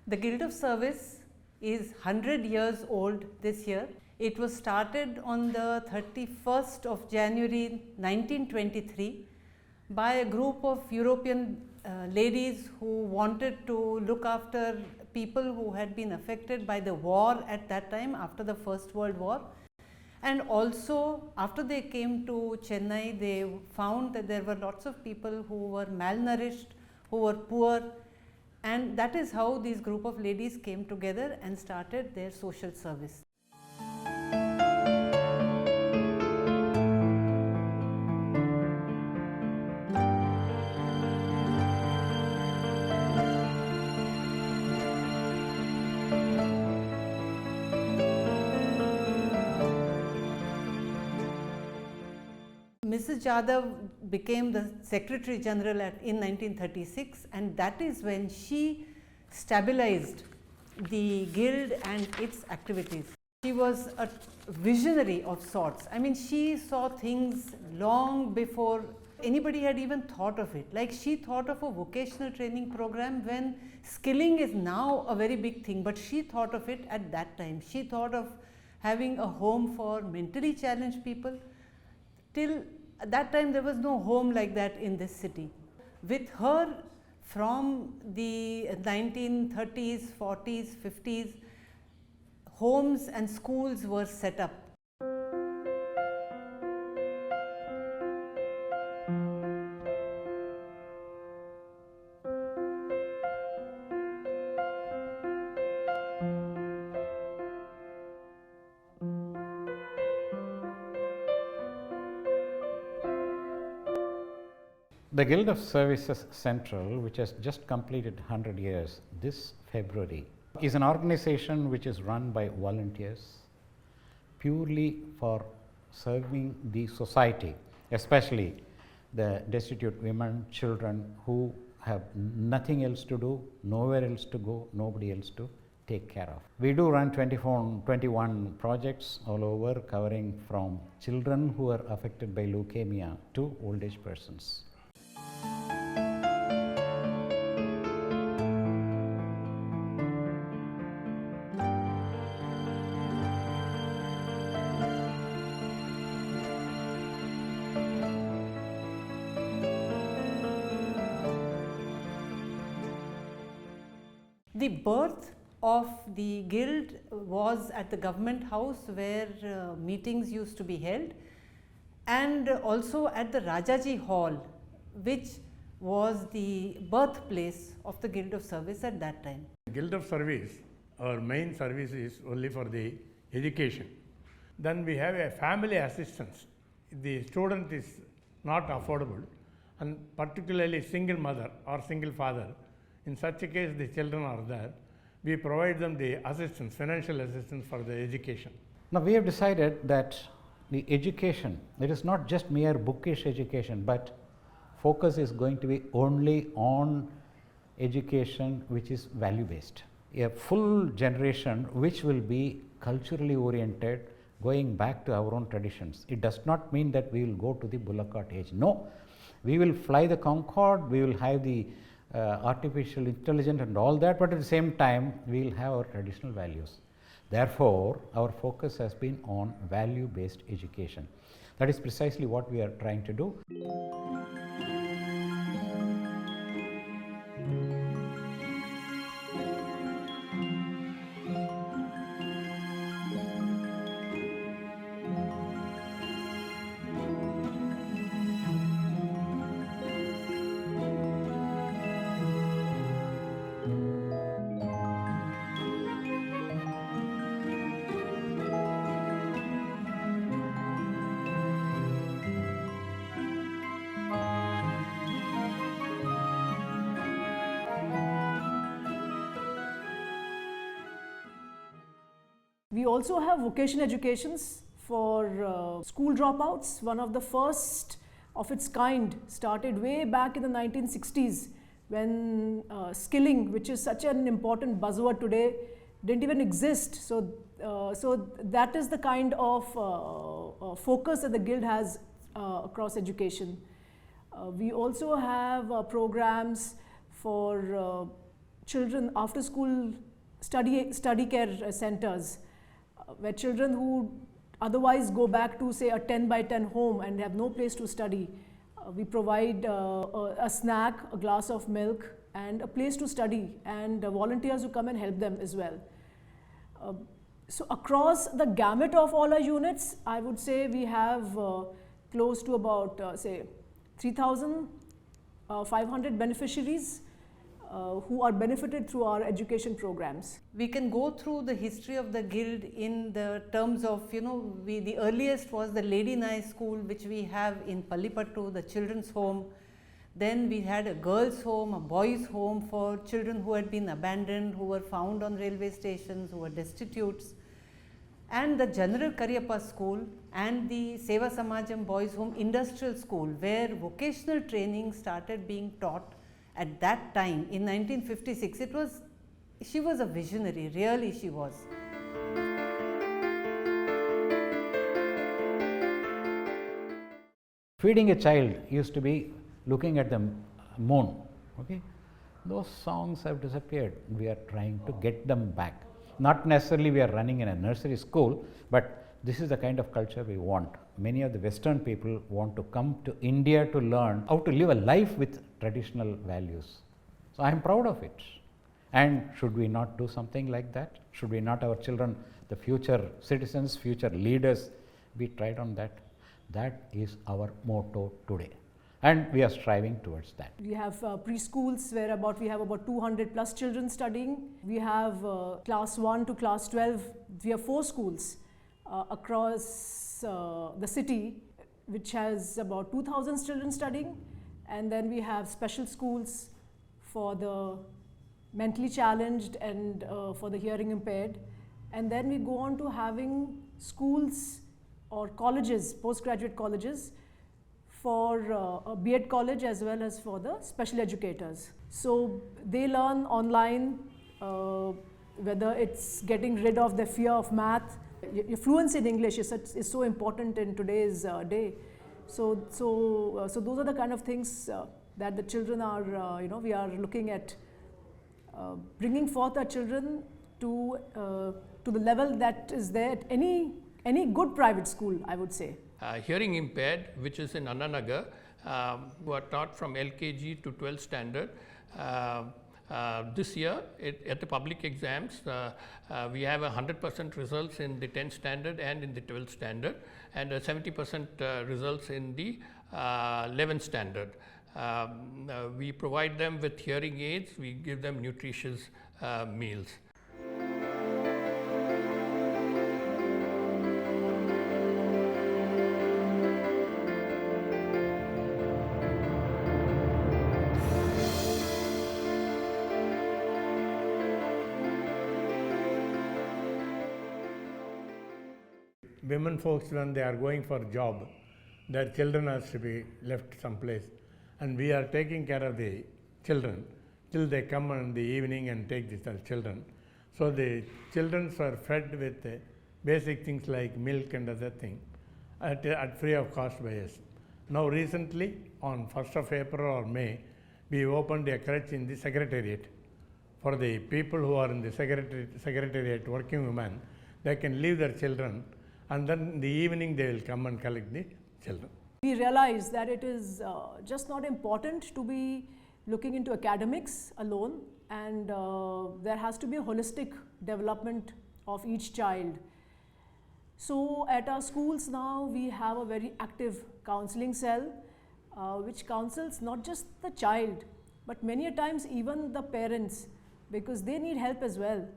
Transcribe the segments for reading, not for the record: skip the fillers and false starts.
The Guild of Service is 100 years old this year. It was started on the 31st of January 1923 by a group of European ladies who wanted to look after people who had been affected by the war at that time, after the First World War. And also, after they came to Chennai, they found that there were lots of people who were malnourished, who were poor, and that is how these group of ladies came together and started their social service. Mrs. Jadhav became the Secretary General in 1936, and that is when she stabilized the Guild and its activities. She was a visionary of sorts. I mean, she saw things long before anybody had even thought of it. Like, she thought of a vocational training program when skilling is now a very big thing, but she thought of it at that time. She thought of having a home for mentally challenged people. Till that time, there was no home like that in this city. With her, from the 1930s, 40s, 50s, homes and schools were set up. The Guild of Services Central, which has just completed 100 years this February, is an organization which is run by volunteers purely for serving the society, especially the destitute women, children who have nothing else to do, nowhere else to go, nobody else to take care of. We do run 21 projects all over, covering from children who are affected by leukemia to old age persons. The birth of the Guild was at the Government House, where meetings used to be held, and also at the Rajaji Hall, which was the birthplace of the Guild of Service at that time. Guild of Service, our main service is only for the education. Then we have a family assistance. The student is not affordable, and particularly single mother or single father. In such a case, the children are there. We provide them the assistance, financial assistance for the education. Now, we have decided that the education, it is not just mere bookish education, but focus is going to be only on education which is value based. A full generation which will be culturally oriented, going back to our own traditions. It does not mean that we will go to the bullock cart age. No, we will fly the Concorde, we will have the artificial intelligence and all that, but at the same time we will have our traditional values. Therefore, our focus has been on value based education. That is precisely what we are trying to do. We also have vocational educations for school dropouts. One of the first of its kind started way back in the 1960s, when skilling, which is such an important buzzword today, didn't even exist. So that is the kind of focus that the Guild has across education. We also have programs for children after school study care centers, where children who otherwise go back to say a 10 by 10 home and have no place to study, we provide a snack, a glass of milk and a place to study, and volunteers who come and help them as well. So across the gamut of all our units, I would say we have close to about say 3,500 beneficiaries who are benefited through our education programs. We can go through the history of the guild in the terms of, the earliest was the Lady Nai school, which we have in Pallipattu, the children's home. Then we had a girls' home, a boys' home for children who had been abandoned, who were found on railway stations, who were destitutes. And the General Karyappa school and the Seva Samajam boys' home industrial school, where vocational training started being taught at that time in 1956. She was a visionary, really she was. Feeding a child used to be looking at the moon. Okay? Those songs have disappeared. We are trying to get them back. Not necessarily we are running in a nursery school, but this is the kind of culture we want. Many of the Western people want to come to India to learn how to live a life with traditional values. So I am proud of it. And should we not do something like that? Should we not, our children, the future citizens, future leaders, be tried on that? That is our motto today. And we are striving towards that. We have preschools where we have about 200 plus children studying. We have class 1 to class 12. We have 4 schools across the city, which has about 2,000 children studying. And then we have special schools for the mentally challenged and for the hearing impaired. And then we go on to having schools or colleges, postgraduate colleges, for a B.Ed college as well as for the special educators. So they learn online, whether it's getting rid of the fear of math. Your fluency in English is so important in today's day. So those are the kind of things that the children are, we are looking at bringing forth our children to the level that is there at any good private school, I would say. Hearing impaired, which is in Annanagar, who are taught from LKG to 12th standard. This year, at the public exams, we have 100% results in the 10th standard and in the 12th standard, and 70% results in the 11th standard. We provide them with hearing aids, we give them nutritious meals. Women folks, when they are going for a job, their children has to be left someplace, and we are taking care of the children till they come in the evening and take the children. So the children are fed with basic things like milk and other things at free of cost by us. Now recently, on 1st of April or May, we opened a crèche in the secretariat for the people who are in the secretariat, working women. They can leave their children, and then in the evening they will come and collect the children. We realize that it is just not important to be looking into academics alone, and there has to be a holistic development of each child. So at our schools now we have a very active counseling cell which counsels not just the child but many a times even the parents, because they need help as well.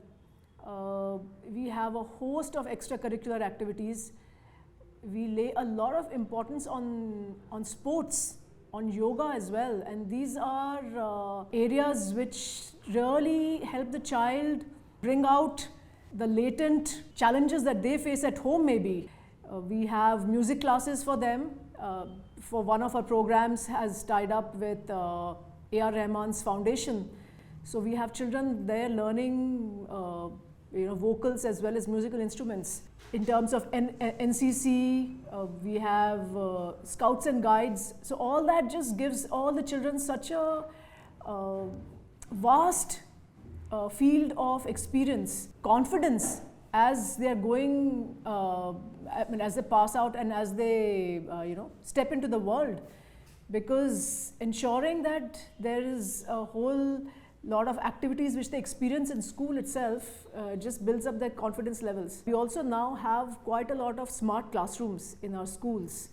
We have a host of extracurricular activities. We lay a lot of importance on sports, on yoga as well, and these are areas which really help the child bring out the latent challenges that they face at home maybe. We have music classes for them. For one of our programs has tied up with A.R. Rahman's foundation. So we have children there learning vocals as well as musical instruments. In terms of NCC, we have scouts and guides. So all that just gives all the children such a vast field of experience, confidence as they are going, as they pass out and as they step into the world, because ensuring that there is a whole lot of activities which they experience in school itself just builds up their confidence levels. We also now have quite a lot of smart classrooms in our schools.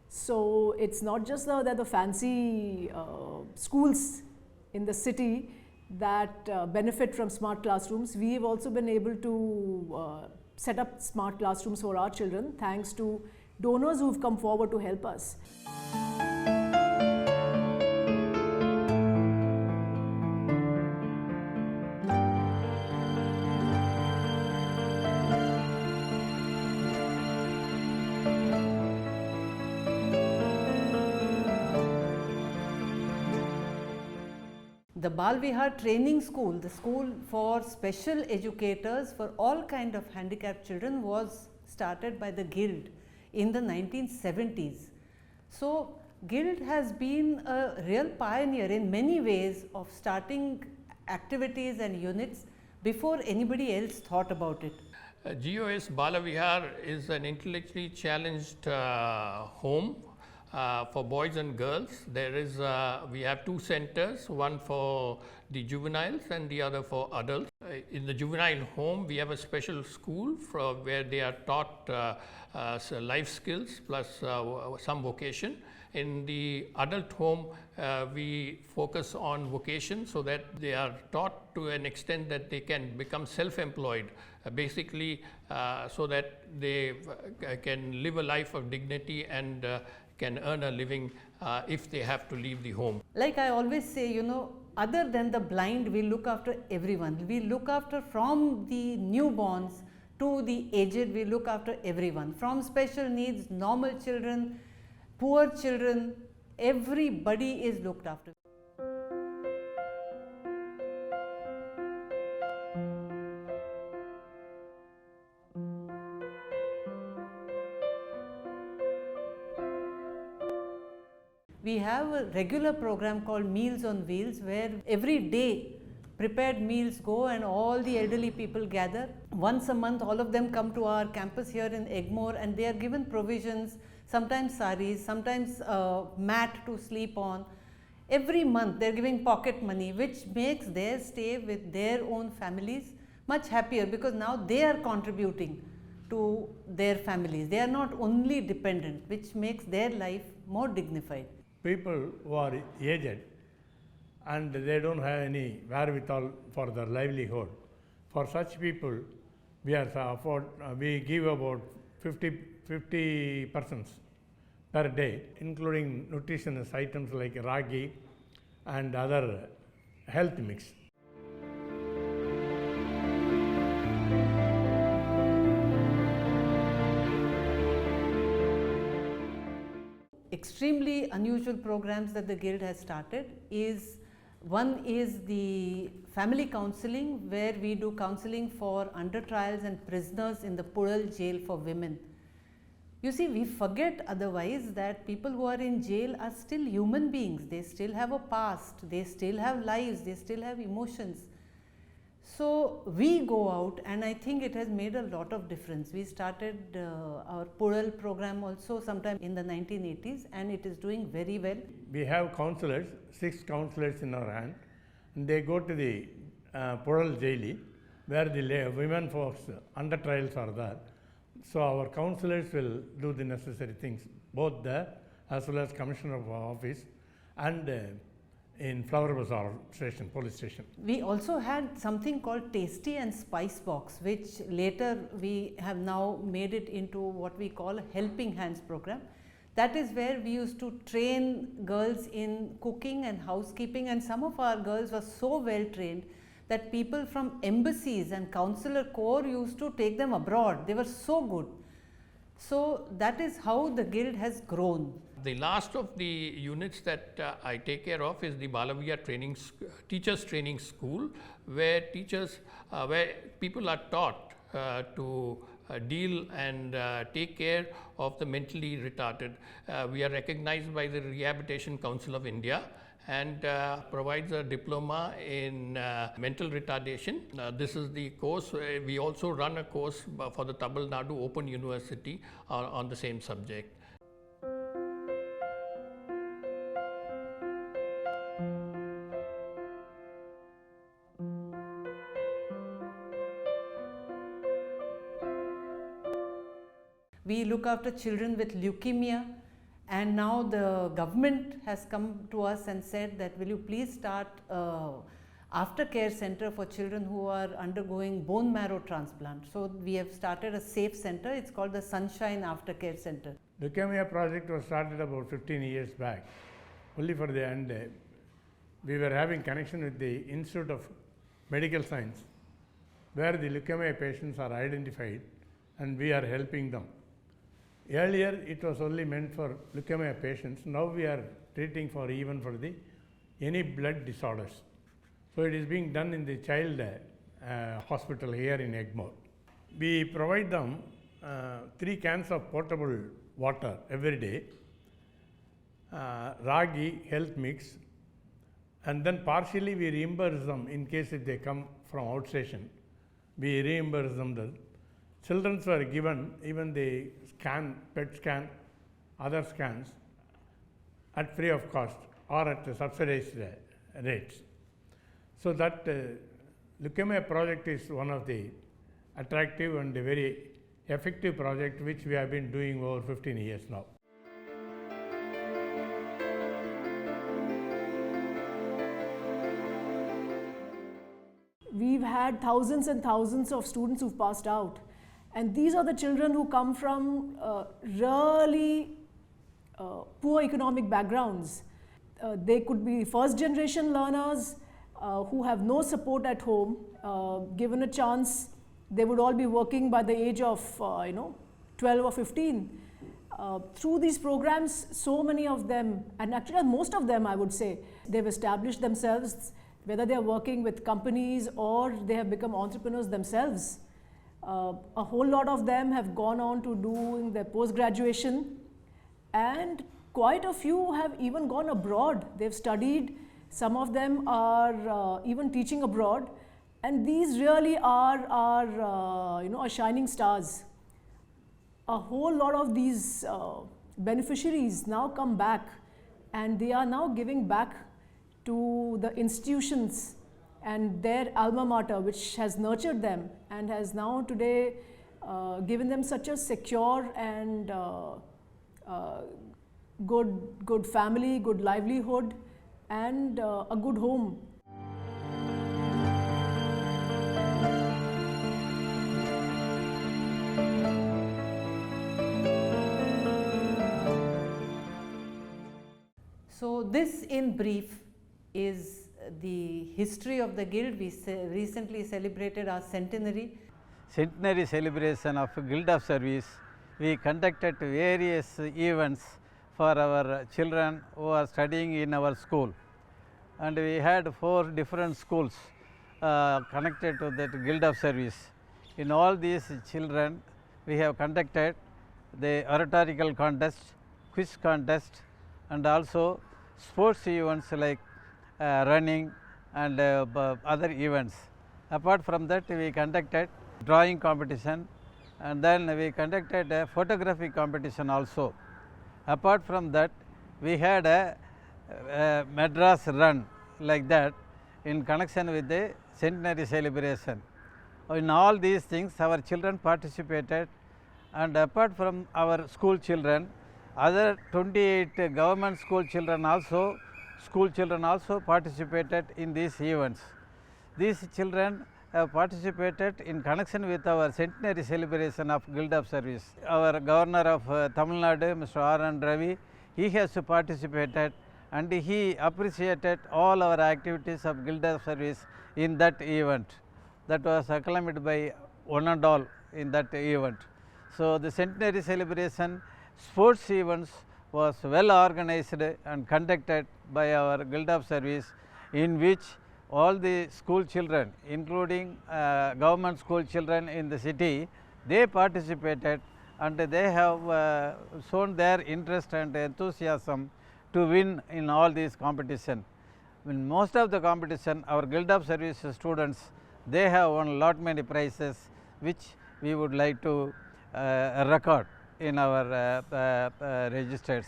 So it's not just that the fancy schools in the city that benefit from smart classrooms. We have also been able to set up smart classrooms for our children thanks to donors who have come forward to help us. The Bal Vihar Training School, the school for special educators for all kind of handicapped children, was started by the Guild in the 1970s. So Guild has been a real pioneer in many ways of starting activities and units before anybody else thought about it. GOS Bala Vihar is an intellectually challenged home for boys and girls. There is we have two centers, one for the juveniles and the other for adults. In the juvenile home, we have a special school where they are taught life skills plus some vocation. In the adult home, we focus on vocation so that they are taught to an extent that they can become self-employed, basically so that they can live a life of dignity and can earn a living if they have to leave the home. Like I always say, other than the blind, we look after everyone. We look after from the newborns to the aged, we look after everyone. From special needs, normal children, poor children, everybody is looked after. We have a regular program called Meals on Wheels, where every day prepared meals go and all the elderly people gather. Once a month, all of them come to our campus here in Egmore and they are given provisions, sometimes saris, sometimes mat to sleep on. Every month they are giving pocket money, which makes their stay with their own families much happier, because now they are contributing to their families. They are not only dependent, which makes their life more dignified. People who are aged and they don't have any wherewithal for their livelihood, for such people we give about 50 persons per day, including nutritionist items like ragi and other health mix. Extremely unusual programs that the Guild has started is, one is the family counseling, where we do counseling for under trials and prisoners in the Pudal jail for women. You see, we forget otherwise that people who are in jail are still human beings. They still have a past, they still have lives, they still have emotions. So we go out, and I think it has made a lot of difference. We started our Pudal program also sometime in the 1980s, and it is doing very well. We have counselors, 6 counselors in our hand, and they go to the Pudal jail where the women folks under trials are there. So our counselors will do the necessary things, both there as well as Commissioner of Office and in Flower Bazaar station, police station. We also had something called Tasty and Spice Box, which later we have now made it into what we call a Helping Hands program. That is where we used to train girls in cooking and housekeeping, and some of our girls were so well trained that people from embassies and consular corps used to take them abroad. They were so good. So that is how the Guild has grown. The last of the units that I take care of is the Bala Vihar Teachers Training School, where people are taught to deal and take care of the mentally retarded. We are recognized by the Rehabilitation Council of India and provides a diploma in mental retardation. This is the course. We also run a course for the Tamil Nadu Open University on the same subject. We look after children with leukemia, and now the government has come to us and said that will you please start aftercare center for children who are undergoing bone marrow transplant. So we have started a safe center. It's called the Sunshine Aftercare Center. Leukemia project was started about 15 years back, only for the end. We were having connection with the Institute of Medical Science, where the leukemia patients are identified and we are helping them. Earlier it was only meant for leukemia patients. Now we are treating for even for the any blood disorders. So it is being done in the child hospital here in Egmore. We provide them 3 cans of potable water every day, ragi health mix, and then partially we reimburse them in case if they come from outstation. We reimburse them. The children were given even the scan, PET scan, other scans at free of cost or at subsidized rates. So that leukemia project is one of the attractive and very effective project which we have been doing over 15 years now. We've had thousands and thousands of students who've passed out, and these are the children who come from really poor economic backgrounds. They could be first generation learners who have no support at home. Given a chance, they would all be working by the age of 12 or 15. Through these programs, so many of them, and actually most of them I would say, they've established themselves, whether they are working with companies or they have become entrepreneurs themselves. A whole lot of them have gone on to doing their post-graduation, and quite a few have even gone abroad. They've studied, some of them are even teaching abroad, and these really are our shining stars. A whole lot of these beneficiaries now come back, and they are now giving back to the institutions and their alma mater, which has nurtured them and has now today given them such a secure and good family, good livelihood, and a good home. So this in brief is the history of the Guild. We recently celebrated our centenary. Centenary celebration of Guild of Service. We conducted various events for our children who are studying in our school, and we had 4 different schools connected to that Guild of Service. In all these children, we have conducted the oratorical contest, quiz contest, and also sports events like running and other events. Apart from that, we conducted drawing competition, and then we conducted a photography competition also. Apart from that, we had a Madras run like that in connection with the centenary celebration. In all these things, our children participated, and apart from our school children, other 28 government school children also participated in these events. These children have participated in connection with our centenary celebration of Guild of Service. Our Governor of Tamil Nadu, Mr. R.N. Ravi, he has participated, and he appreciated all our activities of Guild of Service in that event. That was acclaimed by one and all in that event. So the centenary celebration sports events was well organized and conducted by our Guild of Service, in which all the school children, including government school children in the city, they participated and they have shown their interest and enthusiasm to win in all these competition. In most of the competition, our Guild of Service students, they have won lot many prizes, which we would like to record in our registers.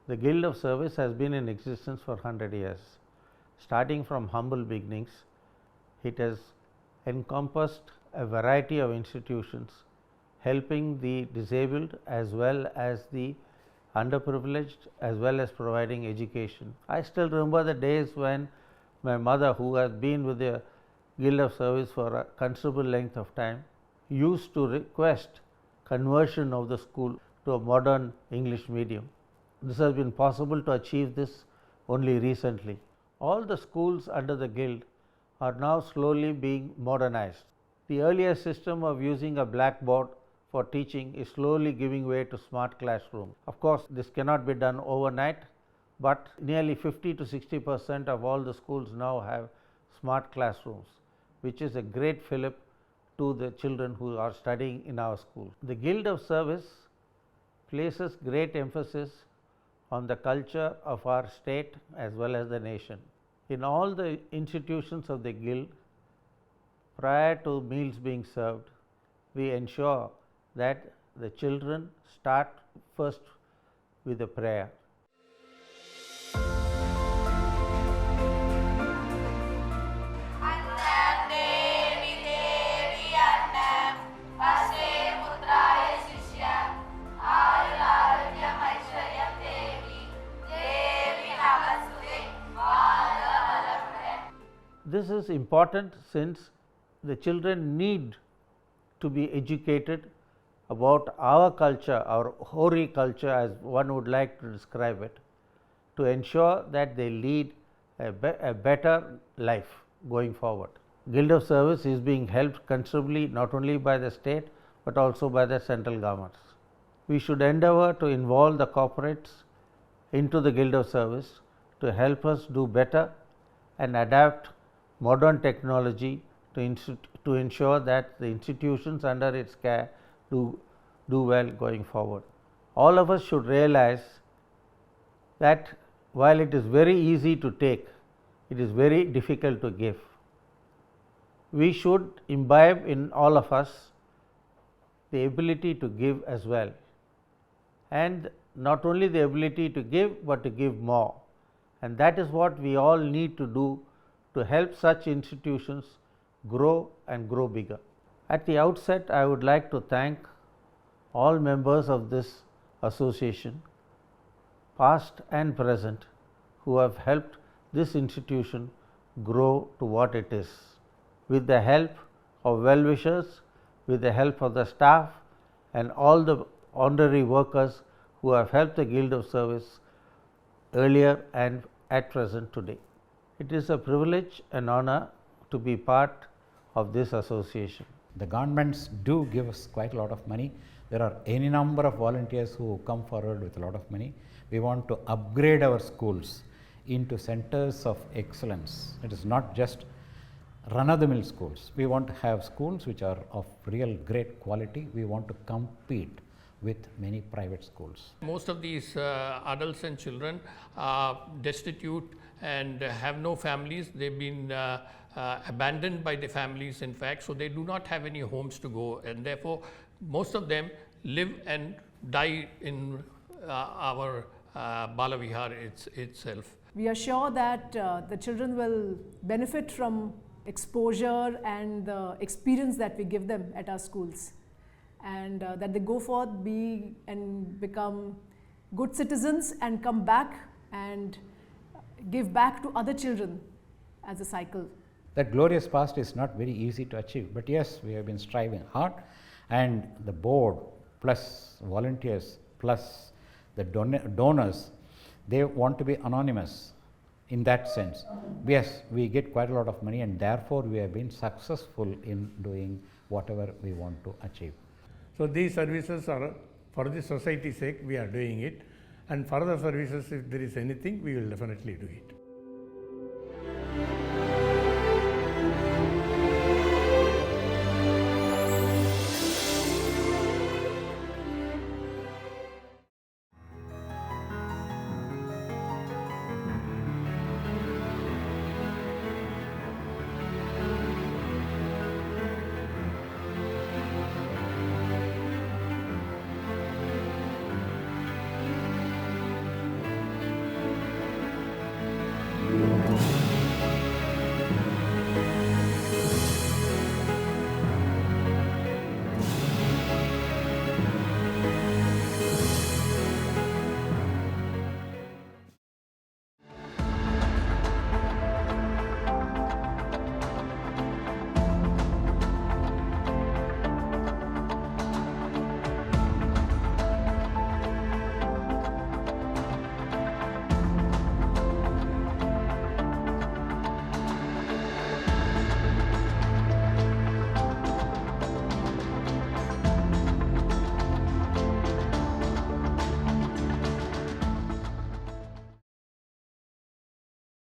The Guild of Service has been in existence for 100 years. Starting from humble beginnings, it has encompassed a variety of institutions helping the disabled as well as the underprivileged as well as providing education. I still remember the days when my mother, who has been with the Guild of Service for a considerable length of time, used to request conversion of the school to a modern English medium. This has been possible to achieve this only recently. All the schools under the Guild are now slowly being modernized. The earlier system of using a blackboard for teaching is slowly giving way to smart classroom. Of course, this cannot be done overnight, but nearly 50 to 60% of all the schools now have smart classrooms, which is a great fillip to the children who are studying in our school. The Guild of Service places great emphasis on the culture of our state as well as the nation. In all the institutions of the Guild, prior to meals being served, we ensure that the children start first with a prayer. This is important since the children need to be educated about our culture, our Hori culture as one would like to describe it, to ensure that they lead a better life going forward. Guild of Service is being helped considerably not only by the state, but also by the central governments. We should endeavor to involve the corporates into the Guild of Service to help us do better and adapt modern technology to ensure that the institutions under its care do well going forward. All of us should realize that while it is very easy to take, it is very difficult to give. We should imbibe in all of us the ability to give as well, and not only the ability to give, but to give more, and that is what we all need to do to help such institutions grow and grow bigger. At the outset, I would like to thank all members of this association, past and present, who have helped this institution grow to what it is. With the help of well-wishers, with the help of the staff and all the honorary workers who have helped the Guild of Service earlier and at present today. It is a privilege and honor to be part of this association. The governments do give us quite a lot of money. There are any number of volunteers who come forward with a lot of money. We want to upgrade our schools. into centers of excellence. It is not just run-of-the-mill schools. We want to have schools which are of real great quality. We want to compete with many private schools. Most of these adults and children are destitute and have no families. They've been abandoned by the families, in fact, so they do not have any homes to go, and therefore most of them live and die in our Balavihar itself. We are sure that the children will benefit from exposure and the experience that we give them at our schools, and that they go forth, be and become good citizens and come back and give back to other children as a cycle. That glorious past is not very easy to achieve, but yes, we have been striving hard, and the board plus volunteers plus the donors, they want to be anonymous in that sense. Yes, we get quite a lot of money, and therefore we have been successful in doing whatever we want to achieve. So these services are for the society's sake, we are doing it, and further services, if there is anything, we will definitely do it.